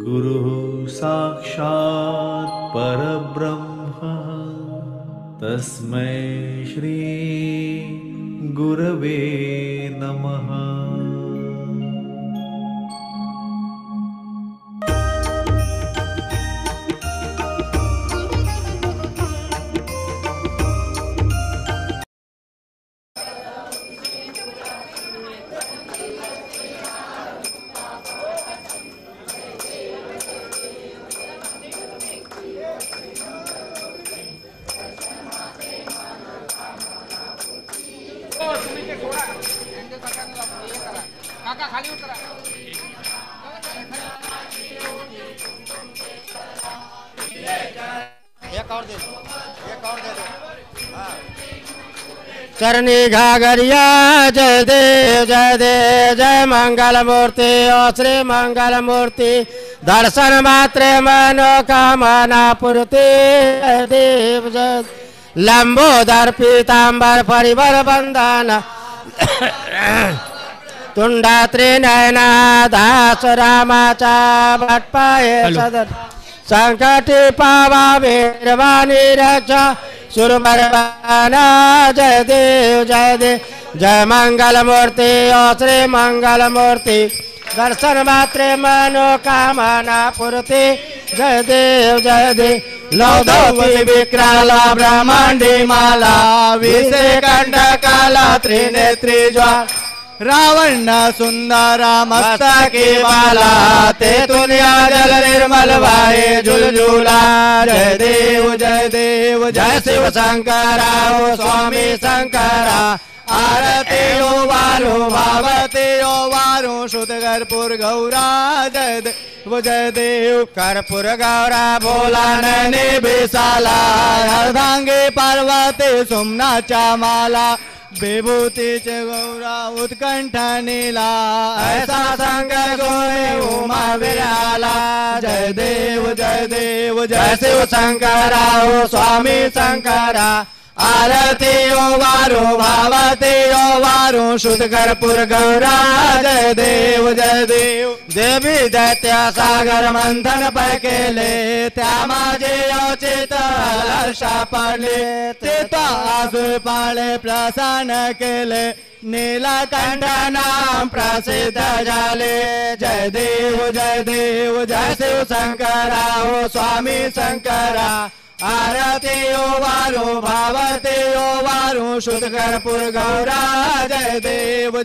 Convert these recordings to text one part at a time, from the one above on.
गुरुः साक्षात् परब्रह्म तस्मै श्री गुरवे नमः। काका खाली उतरा। एक और दे दो। चरणी घाघरिया जय देव जय देव जय मंगल मूर्ति ओ श्री मंगल मूर्ति दर्शन मात्रे मनोकामना पूर्ति जय देव जय लंबोदर पीतांबर परिवर बंदन तुंडा त्रिनयना दास रामाचा भटपाये सदर संकटी पावा वीरवाणी रक्षा सुरमरवाना जय देव जय मंगल मूर्ति ओ श्री मंगल मूर्ति दर्शन मात्रे मनोकामना पूर्ति जय देव लौदौती विक्राला ब्रह्मांडी माला विषे कंठकाला त्रिनेत्री ज्वाल रावण सुंदरा मस्तकी बाला ते तुनिया जल निर्मल वाये झुलझुला जय देव जय शिव शंकरा ओ स्वामी शंकरा आरती ओ वारो भावती ओ वारो शुद्ध कर्पूर गौरा जय देव कर्पूर गौरा भोला नैनी विशाला अर्धांगी पार्वती सोमनाचा माला विभूतीचे गौरा उत्कंठ नीला ऐसा संग गोये उमा विराला जय देव जय शिव शंकरा ओ स्वामी शंकरा आरती ओ वारो भावती ओ वारो शुद्ध कर्पूर गौरा जय देव देवी दैत्य सागर मंथन पैकेले त्या माझे औचित हर्षा पडले ते तो आसुर पाळे प्रसन्न केले नीलकंठ नाम प्रसिद्ध झाले जय देव जय शिव शंकरा ओ स्वामी शंकरा आरती ओ वारो भावती ओ वारो शुद्ध कर्पूर गौरा जय देव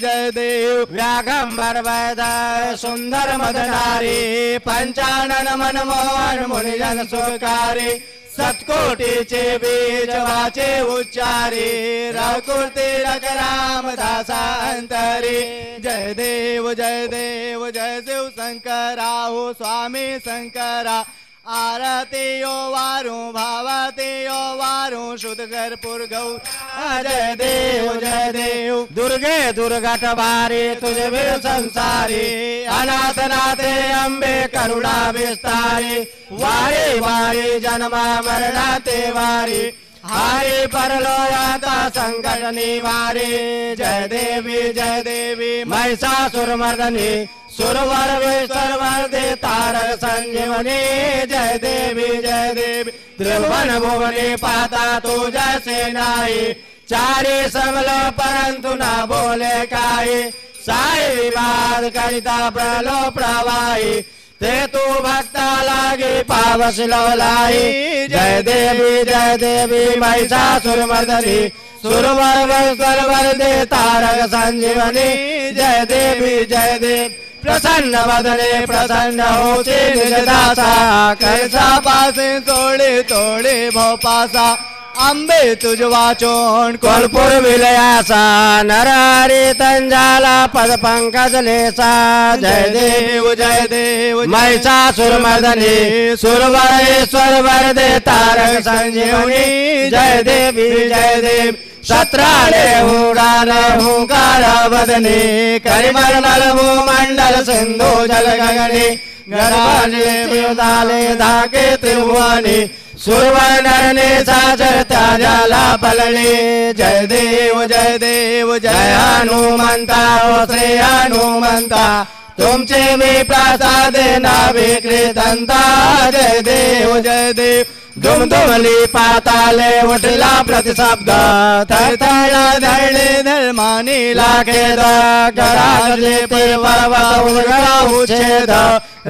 व्याघंबर वैदय सुंदर मदनारी पंचानन मनमोहन मुनिजन सुखकारी सत्कोटीचे बीज वाचे उच्चारी रघुकुर्ती रघ रामदासा अंतरी जय देव जय शिव शंकरा ओ स्वामी शंकरा आरती ओ वारो भावती ओ वारो शुद्ध कर्पूर गौरा जय देव दुर्गे दुर्गट भारी तुझे भी संसारी अनाथ नाथे अंबे करुणा विस्तारी वारी वारी जन्मा मरणाते वारी हारी परलोयाता संकट निवारी जय देवी महिषासुर मर्दनी सुरवर विश्वर दे तारक संजीवनी जय देवी त्रिभुवन भुवनी पाता तू जैसे नाही चारी सबल परंतु ना बोले काई साई विवाद करिता प्रलो प्रवाही ते तू भक्ता लागे पावस लाई जय देवी महिषासुर मर्दनी सुरवर दे तारक संजीवनी जय देवी प्रसन्न वदने प्रसन्न होते निज दासा कैसा पासे तोड़े भोपासा अंबे तुझ वाचोन कोलपुर विलयासा नरहरि तंजाला पद पंकज लेसा जय देव महिषासुर मर्दनी सुरवरेश्वर वरदे तारक संजीवनी जय देव सत्राले उड़ान हुंकार वदने करिमल नलभू मंडल सिंधु जल गगने गर्भाले धाके त्रिभुवनी सुरवरने साचरता झाला पलळे जय देव जय देव जय हनुमंता हो श्री हनुमंता तुमचे मी प्रसाद नाविकृतंता जय देव जय देव दुमदुमली पाताले उठला प्रतिशब्द थरथरला धरले धर्मानी लाखेद गरागले पर्वत उघडा उच्छेद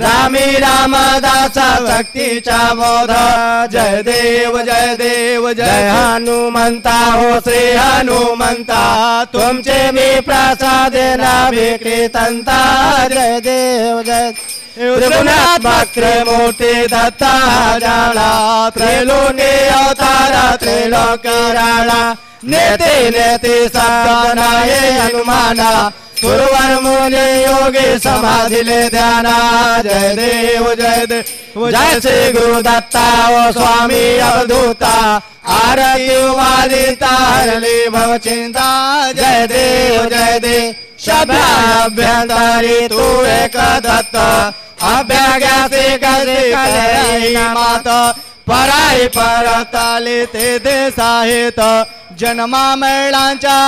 रामी रामदासा भक्तीचा बोध जय देव जय देव जय हनुमंता हो श्री हनुमंता तुमचे मी प्रसाद नाविकृतंता जय देव जय त्रिगुणात्मक मूर्ति दत्ता जाला त्रैलोके अवतारा त्रैलोकी राणा नेते नेते सद्गुणाये हनुमाना सुरवर मुनि योगी समाधिले ध्याना जय देव जय देव जय श्री गुरु दत्ता ओ स्वामी अवधूता आरती वादिता हरली भव चिंता जय देव जय देव शब्दाभ्यंतरी तू एक दत्त अभ्यागासी कले मात पराई परताले ते देसाहित जन्मा मरणांच्या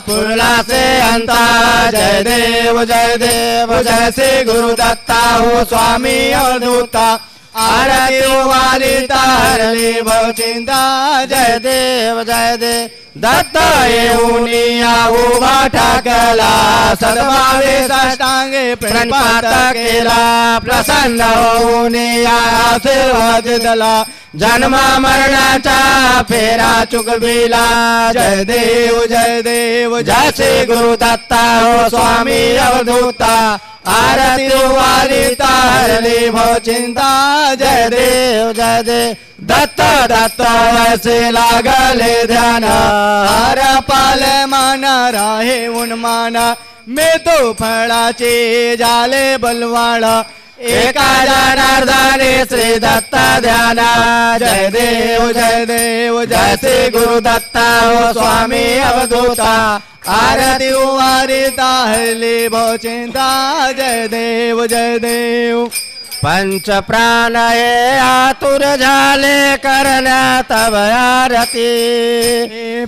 पुरलासे अंता जय देव जय देव जय श्री गुरु दत्ता हो स्वामी अवधूता आरती वादिता हरली भव चिंता जय देव दत्त येऊनिया उभा ठाकला सद्भावे साष्टांगे प्रणिपात केला प्रसन्न होऊनिया आशीर्वाद दिला जन्मा मरणाचा फेरा चुकविला जय देव जय श्री गुरु दत्ता हो स्वामी अवधूता आरती वारिता हरली भव चिंता जय देव दत्त दत्त ऐसे लागले ध्यान हर पाल मान राहे उन्माना मैं तो फळाचे जाले बलवाळ एका जनार्दने श्री दत्त ध्याना जय देव जय श्री गुरु दत्ता हो स्वामी अवधूता आरती वारिता हरली भव चिंता जय देव पंच प्राण हे आतुर झाले करण्या तव आरती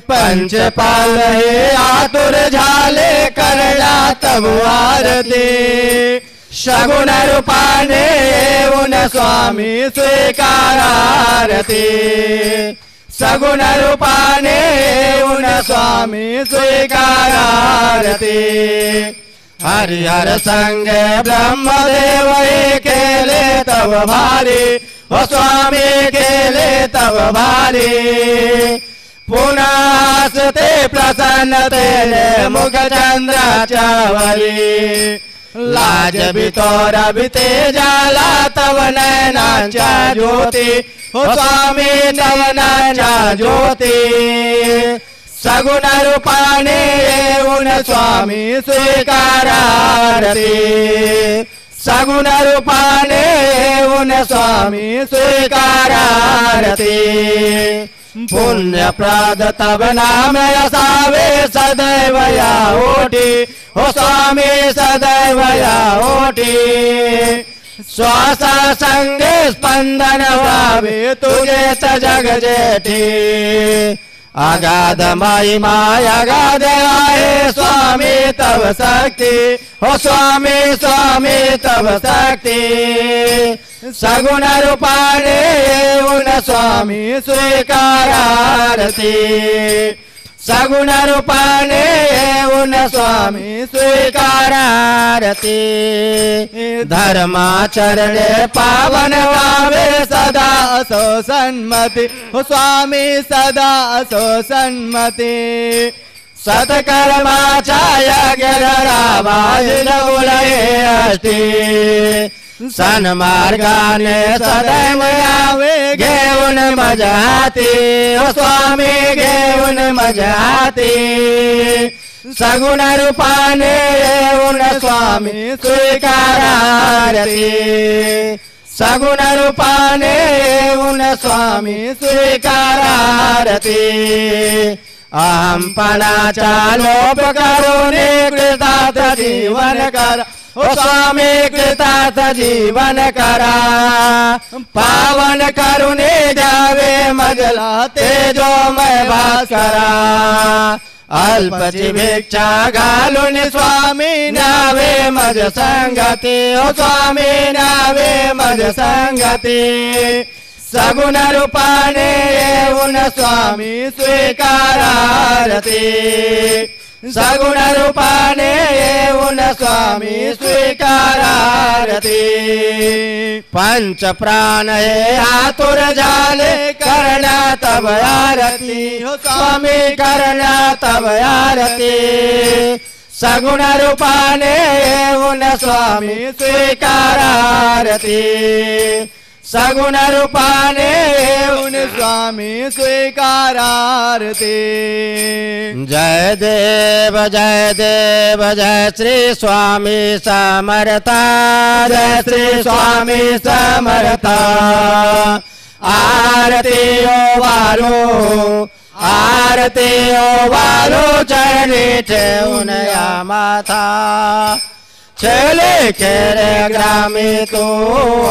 पंच पाल हे आतुर झाले करण्या तव आरती शगुन रूपाने येऊन स्वामी स्वीकार आरती सगुण रूपाने येऊन स्वामी स्वीकार आरती हरिहर संगे ब्रह्मदेव केले तव भारी हो स्वामी केले तव भारी पुन्हा ते प्रसन्नतेने मुख चंद्राच्या वरी लाज बितोर बिते जाला तव नयनाच्या ज्योती हो स्वामी नयनाच्या ज्योती सगुण रूपाने येऊन स्वामी स्वीकार आरती सगुण रूपाने येऊन स्वामी स्वीकार आरती पुण्यप्रद तव नाम असावे सदैव या ओठी हो स्वामी सदैव या ओठी श्वास संगे स्पंदन व्हावे तुझेच जग जेठी अगाध महिमा अगाध आहे स्वामी तव शक्ती हो स्वामी स्वामी तव शक्ती सगुण रूपाने येऊन स्वामी स्वीकार आरती सगुण रूपाने येऊन स्वामी स्वीकार आरती धर्माचरणे पावन व्हावे सदा असो सन्मती हो स्वामी सदा असो सन्मती सत्कर्माच्या यज्ञ रावाज उलये असती सन्मार्गाने सदैव यावे घेऊन माझ्या हाती हो स्वामी घेऊन माझ्या हाती सगुण रूपाने येऊन स्वामी स्वीकार आरती सगुण रूपाने येऊन स्वामी स्वीकार आरती अहंपणाचा लोप करून कृतार्थ जीवन कर हो स्वामी कृतार्थ जीवन करा पावन करुणे द्यावे मजला तेजोमय भास्करा अल्पची भिक्षा घालून स्वामी न्यावे मज संगती हो स्वामी न्यावे मज संगती सगुण रूपाने येऊन स्वामी स्वीकारारती सगुण रूपाने येऊन स्वामी स्वीकारारती पंच प्राण हे आतुर झाले करण्या तव आरती हो स्वामी करण्या तव आरती सगुण रूपाने येऊन स्वामी स्वीकारारती सगुण रूपाने येऊन स्वामी स्वीकारारती जय देव जय श्री स्वामी समर्था जय श्री स्वामी समर्था आरती ओ वालो चरणी ठेवून या माथा चले केरे ग्रामी तू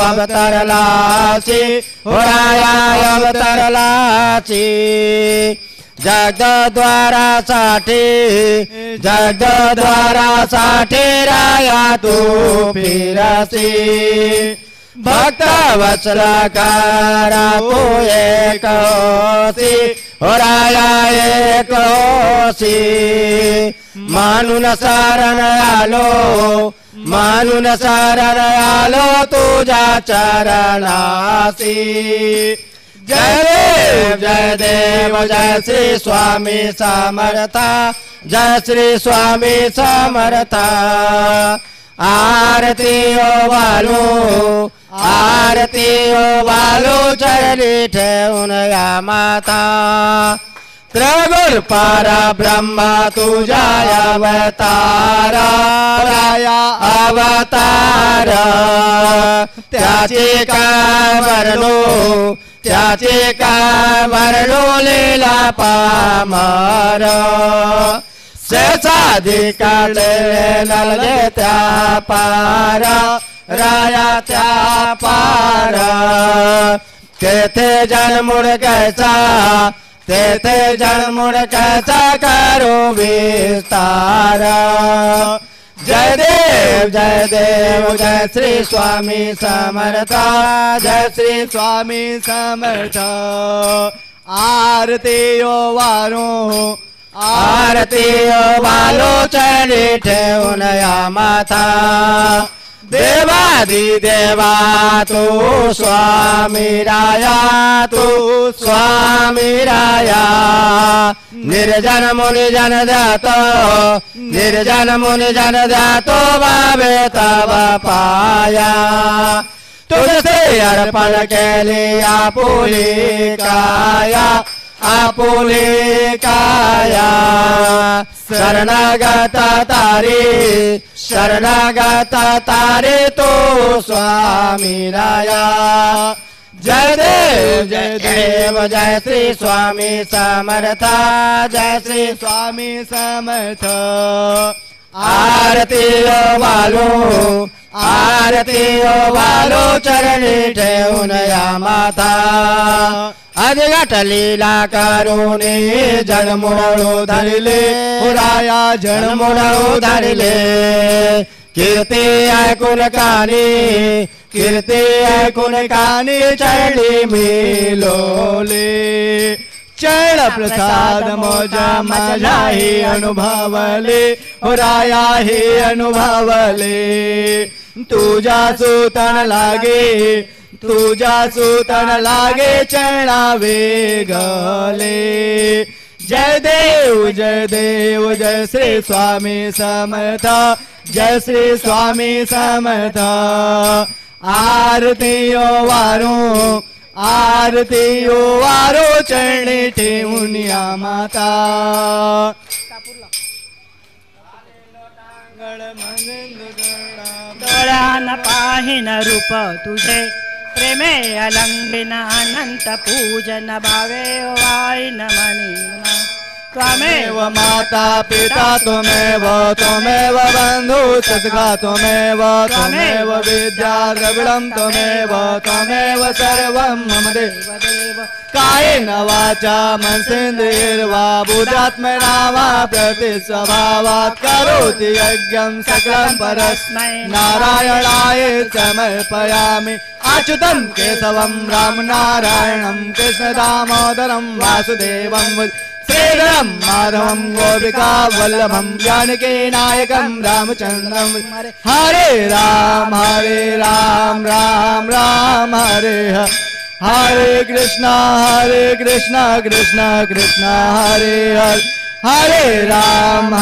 अवतरलासी होराया अवतरलासी जगद्वारासाठी राया तू फिरसी भक्त वत्सलकारा तू एक होसी होराया एक होसी मानून शरण आलो तुझ्या चरणासी जय देव जय श्री स्वामी समर्था जय श्री स्वामी समर्था आरती ओ वालो चरणी ठेवून या माता त्रिगुण परब्रह्म तुझ्या अवतारा अवतार त्याचे काय वर्णो लीला पामर शेषाधिकाले ललले त्या पार राया त्या पार तेथे जन्मुड कैसा करो विस्तार जय देव जय श्री स्वामी समर्था जय श्री स्वामी समर्था आरती ओ वालो चरणी ठेवून या माथा देवादी देवा तू स्वामी राया निर्जन मुनि जन जातो भावे तव पाया तुझसे अर्पण केली आपुली काया शरणागत तारी तो स्वामी राया जय देव जय श्री स्वामी समर्था जय श्री स्वामी समर्थ आरती ओ वालो चरणी ठेवून या माता अधिघट लीला करुणी जन्मुडळू धरिले राया जन्मुडळू धरिले कीर्ती ऐकून कानी चरणी मिलोले चरण प्रसाद मोजा माझाही अनुभवले राया हे अनुभवले तुझ्या सूतन लागे चरणावे गले जय देव जय श्री स्वामी समर्थ जय श्री स्वामी समर्थ आरती ओ वारो चरणी ठेवून या माता डोळ्यान पाहिन रूप तुझे प्रेमे अलंबिन अनंत पूजन भावे वाईन मनी त्वमेव माता पिता त्वमेव त्वमेव बन्धु सखा त्वमेव त्वमेव विद्या द्रविणं त्वमेव त्वमेव सर्वं मम देव कायेन वाचा मनसेन्द्रियैर्वा बुद्ध्यात्मना वा प्रतिस्वभावात् करोति यज्ञं सकलं परस्मै नारायणाय समर्पयामि अच्युतं केशवं रामनारायणं कृष्णदामोदरं वासुदेवं श्रीधरं माधवं गोपिका वल्लभं जानकी नायकं रामचन्द्रं हरे राम राम राम हरे हरे कृष्णा कृष्णा कृष्णा हरे हरे हरे राम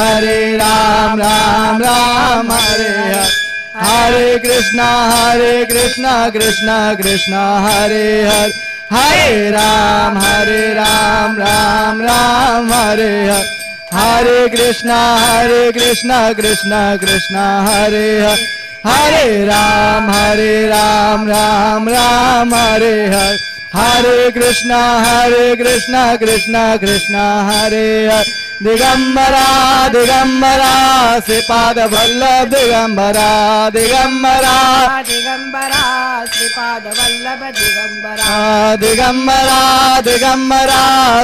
राम राम हरे हरे कृष्णा कृष्णा कृष्णा हरे हरे हरे राम राम राम हरे हरे कृष्णा कृष्णा कृष्णा हरे हरे राम राम राम हरे हरे कृष्णा कृष्णा कृष्णा हरे हरे दिगंबरा दिगंबरा श्रीपाद वल्लभ दिगंबरा दिगंबरा दिगंबरा श्रीपाद वल्लभ दिगंबरा दिगंबरा दिगंबरा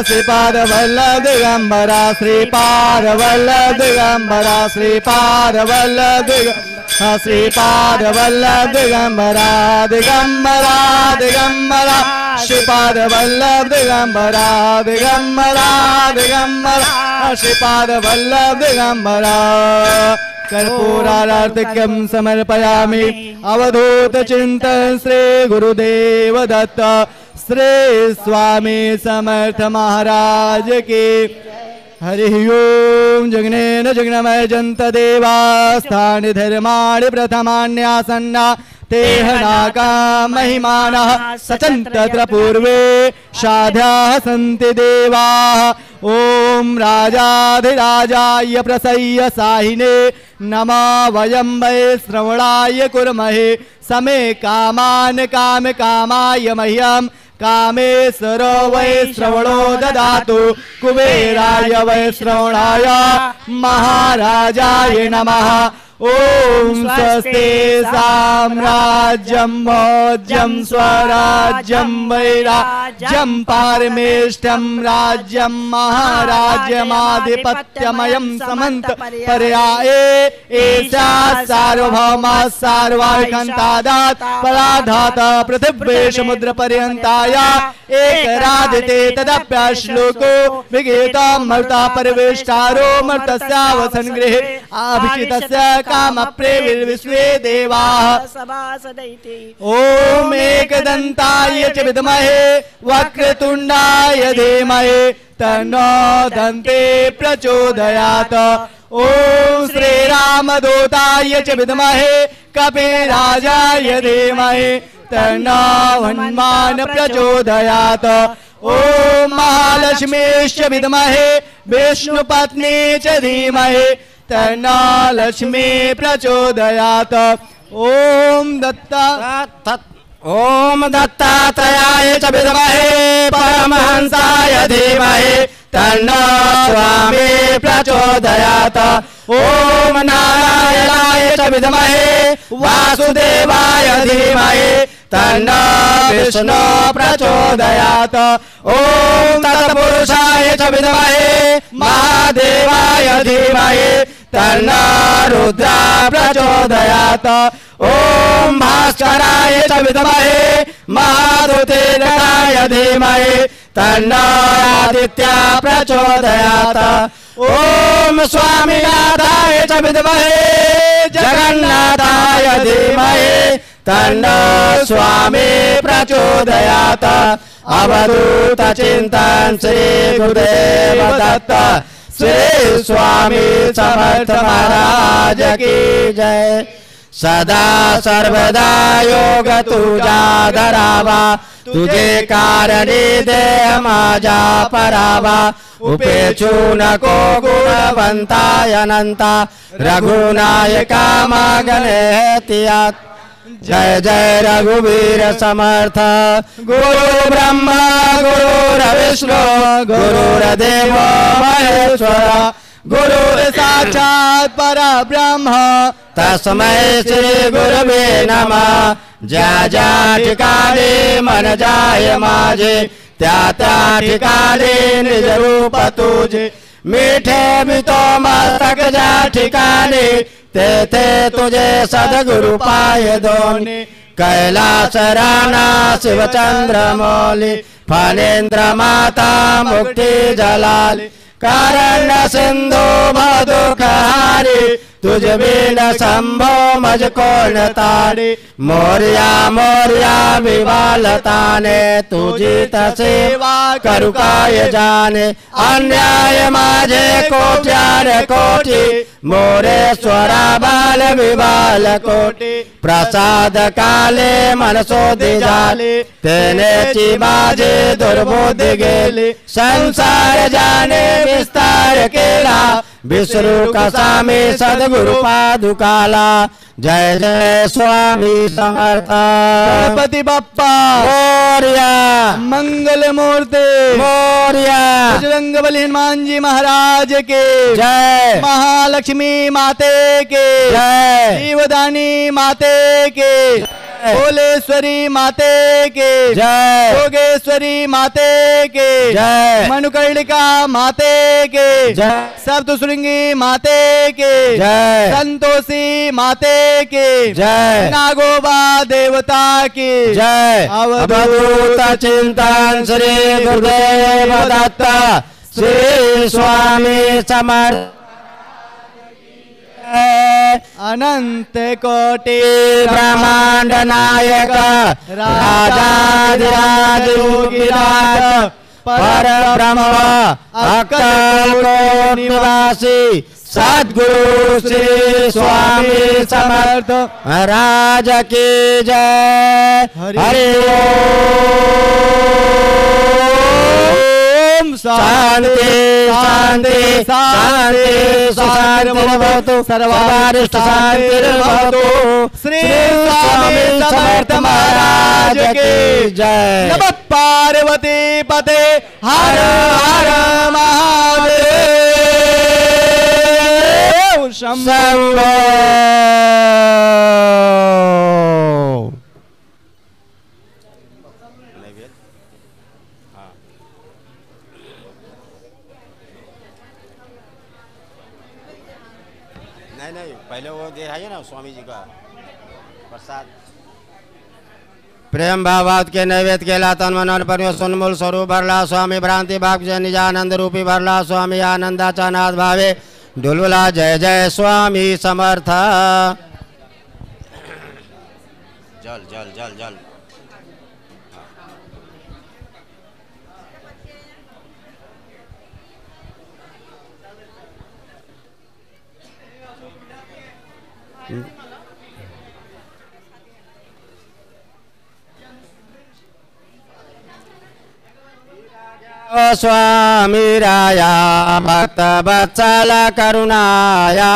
श्रीपाद वल्लभ दिगंबरा श्रीपाद वल्लभ दिगंबरा श्रीपाद वल्लभ श्रीपाद वल्लभ दिगंबरा दिगंबरा दिगंबरा श्रीपाद वल्लभ दिगंबरा दिगंबरा दिगंबरा श्रीपाद वल्लभ दिगंबरा कर्पूरार्तिक्यं समर्पयामि अवधूत चिंतन श्री गुरुदेव दत्त श्री स्वामी समर्थ महाराज की हरि ओम जगनेन जगनमय जंत देवास्थानि धर्माणि प्रथमान्यासन्ना तेह नाका महिमानः सचन्तत्र पूर्वे साध्याः सन्ति देवाः ओम राजाधिराजाय प्रसय्य साहिने नमः वयं वै श्रवणाय कुर्महे समे कामान् काम कामाय मह्यं कामेश्वरो वै श्रवणो ददातु कुबेराय वै श्रवणाय महाराजाय नमः ओम स्वस्ति साम्राज्यं भोज्यं स्वराज्यं वैराज्यं पारमेष्ठं राज्यं महाराज्यमाधिपत्यमयं समन्त पर्याये एषा सार्वभौमा सार्वारिकन्तादात् पराधात पृथिव्ये समुद्रपर्यन्ताय एकराधिते तदप्याश्लोको विगीतं मर्ता परिवेष्टारो मर्तस्यावसन्गृहे अभिषितस्य काम प्रेविर्विश्वे देवाः सभासदैति ओम एकदन्ताय च विद्महे वक्रतुण्डाय धीमहि तन्नो दन्ते प्रचोदयात् ओम श्रीरामदूताय च विद्महे कपिराजाय धीमहि तन्नो हनुमान् प्रचोदयात् ओम महालक्ष्मीश्च विद्महे विष्णुपत्नी च धीमहि तन्नो लक्ष्मी प्रचोदयात् ओम दत्तात्रयाय च विद्महे परमहंसाय धीमहि तन्नो स्वामी प्रचोदयात् ओम नारायणाय च विद्महे वासुदेवाय धीमहि तन्नो विष्णु प्रचोदयात् ओम तत्पुरुषाय च विद्महे महादेवाय धीमहि तन्नो रुद्र प्रचोदयात् ओम भास्कराय च विद्महे महारुद्राय धीमहि तन्नो आदित्य प्रचोदयात् ओम स्वामीनाथाय च विद्महे जगन्नाथाय धीमहि तन्नो स्वामी प्रचोदयात् अवधूत चिंतन श्री गुरुदेव दत्त श्री स्वामी समर्थ महाराज की जय। सदा सर्वदा योग तुझा धरावा तुझे कारणे देह माझा परावा उपेक्षू नको गुणवंता अनंता रघुनायका मागणे तियात जय जय रघुवीर समर्थ। गुरु ब्रह्मा गुरुर्विष्णु गुरुर्देव महेश्वर गुरु साक्षात् परब्रह्म तस्मै श्री गुरुवे नमः। ज्या ज्या ठिकाणी मन जाय माझे त्या त्या ठिकाणी निज रूप तुझे मिठे मी तो मस्तक ज्या ठिकाणी तेथे तुझे सद्गुरु पाय दोन्ही। कैलास राणा शिवचंद्र मौली फणेंद्र माता मुक्ती जलाली कारण सिंधु मधुखारी तुझ बिन संभो मज कोण तारी। मोर्या मोर्या विवालताने तुझी सेवा करू काय जाने अन्याय माझे कोट्यार कोटी मोरेश्वरा बाल विवाल कोटी। प्रसाद काले मनसोधी झाले तेनेची माझे दुर्बुद्धी गेली संसार जाने विस्तार केला विसरू कसा मी सद्गुरु पादुकाला। जय जय स्वामी समर्थ। गणपती बाप्पा मोरया मंगल मूर्ति मोरया। बजरंगबली हनुमान जी महाराज के जय। महालक्ष्मी माते के जय। शिवदानी माते के भोलेश्वरी माते के जय। योगेश्वरी माते के जय। मनुकर्णिका माते के जय। सप्तशृंगी माते के जय। संतोषी माते के जय। नागोबा देवता की जय। अवधूत चिंतन श्री गुरुदेव दत्त श्री स्वामी समर्थ। अनंत कोटि ब्रह्मांड नायक राजाधिराज योगीनाथ पर ब्रह्म अक्कल कोट निवासी सद्गुरु श्री स्वामी समर्थ महाराज की जय। हरि ओम। शांति शांति शांति शांति सर्वारिष्ट शांति। श्री स्वामी समर्थ महाराज की जय। नमः पार्वती पते हर हर महादेव शंभो। नहीं पहले वो दे रहा है ना स्वामी जी का प्रसाद। प्रेम भावात के नैवेद्य केला तन मन पर सुनमूल स्वरूप भरला स्वामी भ्रांति भाग जय निजानंद रूपी भरला स्वामी आनंदाचा नाथ भावे डुलुला। जय जय स्वामी समर्थ। जल जल जल जल। स्वामी राया भक्त बत्सल करुणाया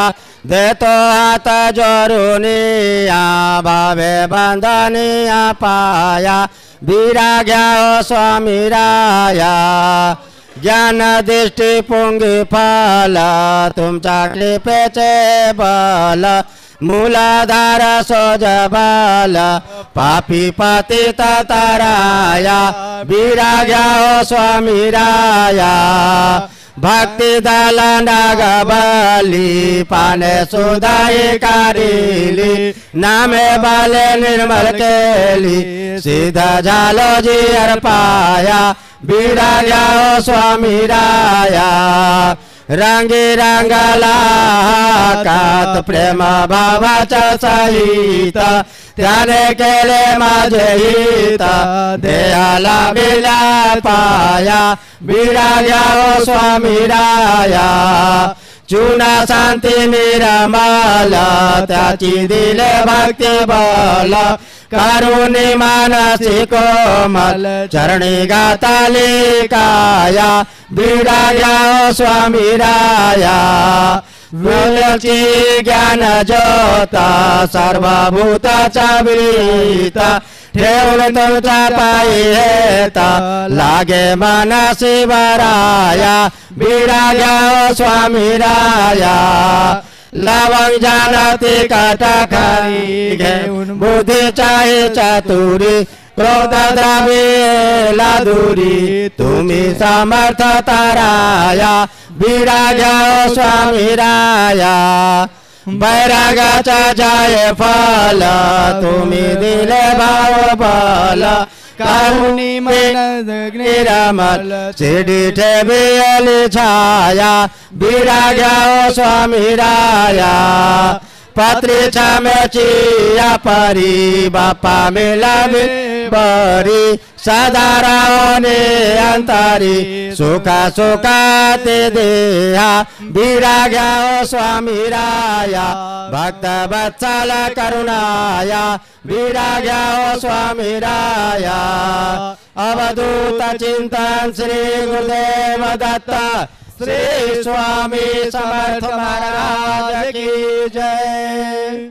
देतो हाथ जोरुनिया भावे बंधनिया पाया। विराग्या स्वामी राया ज्ञान दृष्टी पुंगी फल तुमच्या कृपेचे बल मूलाधार सोज बल पापी पतित ताराया। विराग्या स्वामी राया भक्ति दल नागबली पाने सुदाई कारिली नामे बाले निर्मल केली सीधा झालो जी पाया। विराग्या स्वामी राया रंगी रंगला कात प्रेम भावाचा सहित त्याने केले माझे हित देहाला बिला पाया। विराग्या स्वामी राया चुना शांती निरमल त्याची दिले भक्ती बल करुणी मानसी कोमल चरणी गाताली काया। विराग्या स्वामी राया विलक्षी ज्ञान ज्योत सर्वभूताचा विहिता ठेवून तुमचा पायी हेता लागे मनसी वराया विराग्या स्वामी राया लवंग जानती कटखरी घेऊन बुद्धीचाही चतुरी क्रोध द्रव्ये लादुरी तुम्ही समर्थ ताराया विराग्या स्वामी राया बैरागाचा जय फल तुम्ही दिले भाव बल करुणी मन निरमल शिडी ठेविली छाया विराग्या स्वामी राया पत्री छाम्याची या परी बापा मिळावी बरी सदा रावणे अंतरी सुखा सुखाते देहा विराग्या स्वामी राया भक्त वत्सल करुणाया विराग्या स्वामी राया अवधूत चिंतन श्री गुरुदेव दत्त श्री स्वामी समर्थ महाराज की जय।